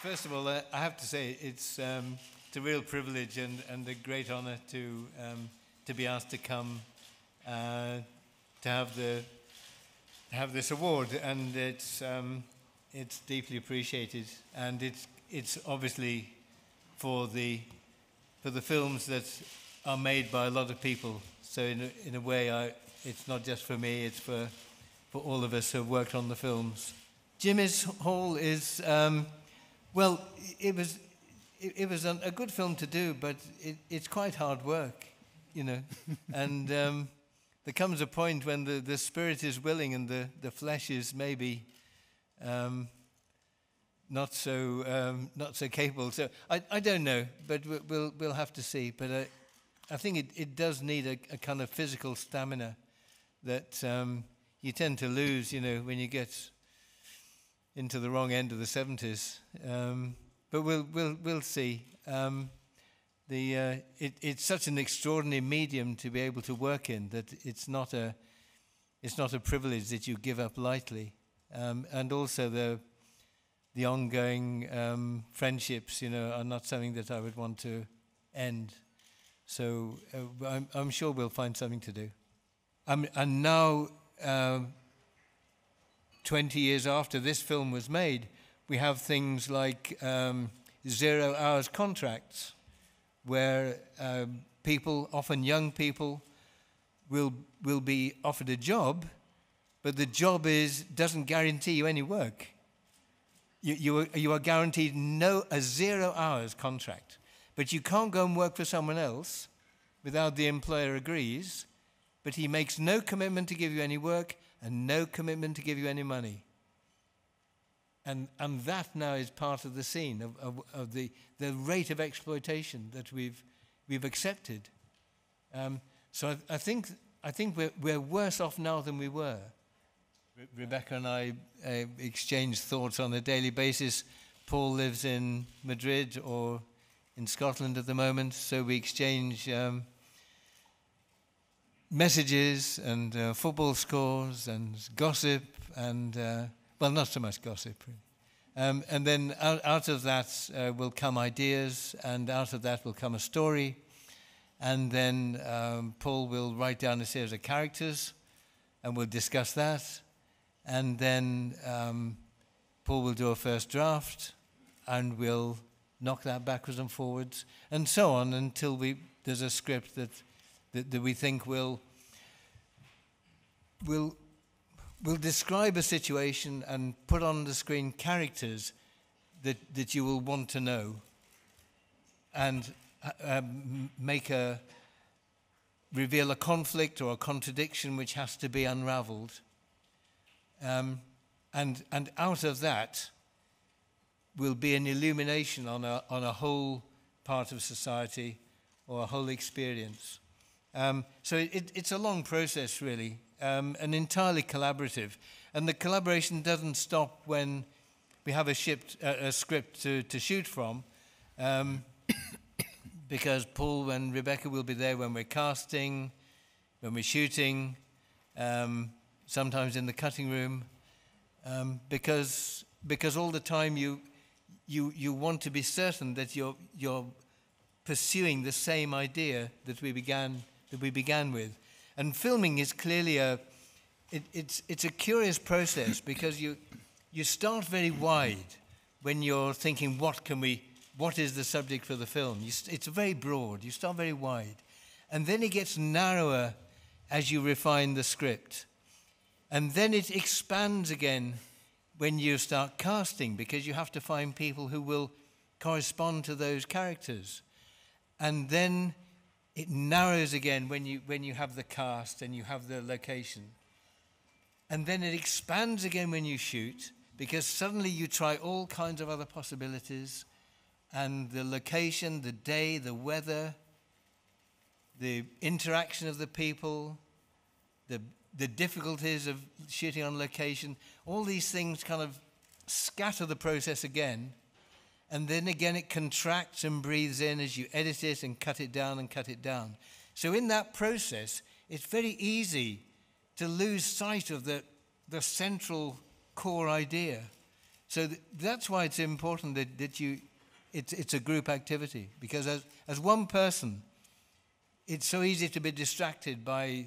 First of all, I have to say it's a real privilege and a great honour to be asked to come to have this award, and it's deeply appreciated, and it's obviously for the films that are made by a lot of people. So in a way, it's not just for me; it's for all of us who have worked on the films. Jimmy's Hall is. Well, it was a good film to do, but it's quite hard work, you know. And there comes a point when the spirit is willing and the flesh is maybe not so capable. So I don't know, but we'll have to see. But I think it does need a kind of physical stamina that you tend to lose, you know, when you get into the wrong end of the 70s, but we'll see. It's such an extraordinary medium to be able to work in that it's not a privilege that you give up lightly, and also the ongoing friendships, you know, are not something that I would want to end. So I'm sure we'll find something to do. And now. 20 years after this film was made, we have things like 0 hours contracts, where people, often young people, will be offered a job, but the job doesn't guarantee you any work. You are guaranteed a 0 hours contract, but you can't go and work for someone else without the employer agrees, but he makes no commitment to give you any work and no commitment to give you any money. And that now is part of the scene of the rate of exploitation that we've accepted. So I think we're worse off now than we were. Rebecca and I exchange thoughts on a daily basis. Paul lives in Madrid or in Scotland at the moment, so we exchange messages and football scores and gossip and, well, not so much gossip, really. And then out of that will come ideas, and out of that will come a story. And then Paul will write down a series of characters, and we'll discuss that. And then Paul will do a first draft, and we'll knock that backwards and forwards, and so on until there's a script that we think will describe a situation and put on the screen characters that you will want to know, and reveal a conflict or a contradiction which has to be unraveled, and out of that will be an illumination on a whole part of society or a whole experience. So it's a long process, really, and entirely collaborative. And the collaboration doesn't stop when we have a script to shoot from, because Paul and Rebecca will be there when we're casting, when we're shooting, sometimes in the cutting room, because all the time you want to be certain that you're pursuing the same idea that we began with. And filming is clearly it's a curious process, because you start very wide when you're thinking what is the subject for the film. It's very broad. You start very wide, and then it gets narrower as you refine the script, and then it expands again when you start casting, because you have to find people who will correspond to those characters. And then it narrows again when you have the cast and you have the location. And then it expands again when you shoot, because suddenly you try all kinds of other possibilities, and the location, the day, the weather, the interaction of the people, the difficulties of shooting on location, all these things kind of scatter the process again. And then again it contracts and breathes in as you edit it and cut it down and cut it down. So in that process, it's very easy to lose sight of the central core idea. So that's why it's important that it's a group activity, because as one person, it's so easy to be distracted by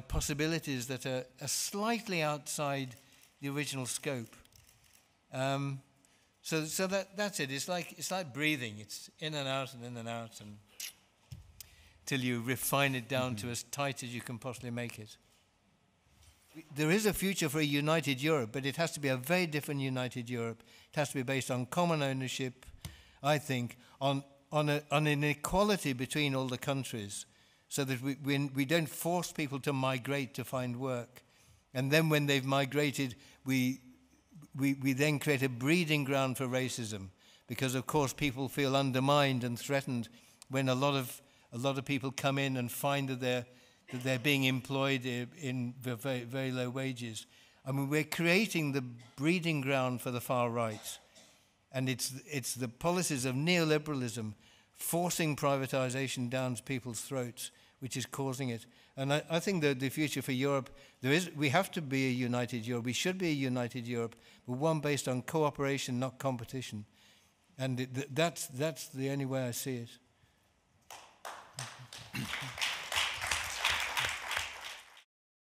possibilities that are slightly outside the original scope. So that's it. It's like breathing. It's in and out and in and out, and till you refine it down to as tight as you can possibly make it. There is a future for a united Europe, but it has to be a very different united Europe. It has to be based on common ownership, I think, on an equality between all the countries, so that we don't force people to migrate to find work. And then when they've migrated, we then create a breeding ground for racism, because of course people feel undermined and threatened when a lot of people come in and find that they're being employed in very, very low wages. I mean, we're creating the breeding ground for the far right. And it's the policies of neoliberalism forcing privatization down people's throats which is causing it. And I think that the future for Europe, we have to be a united Europe. We should be a united Europe, but one based on cooperation, not competition. And that's the only way I see it.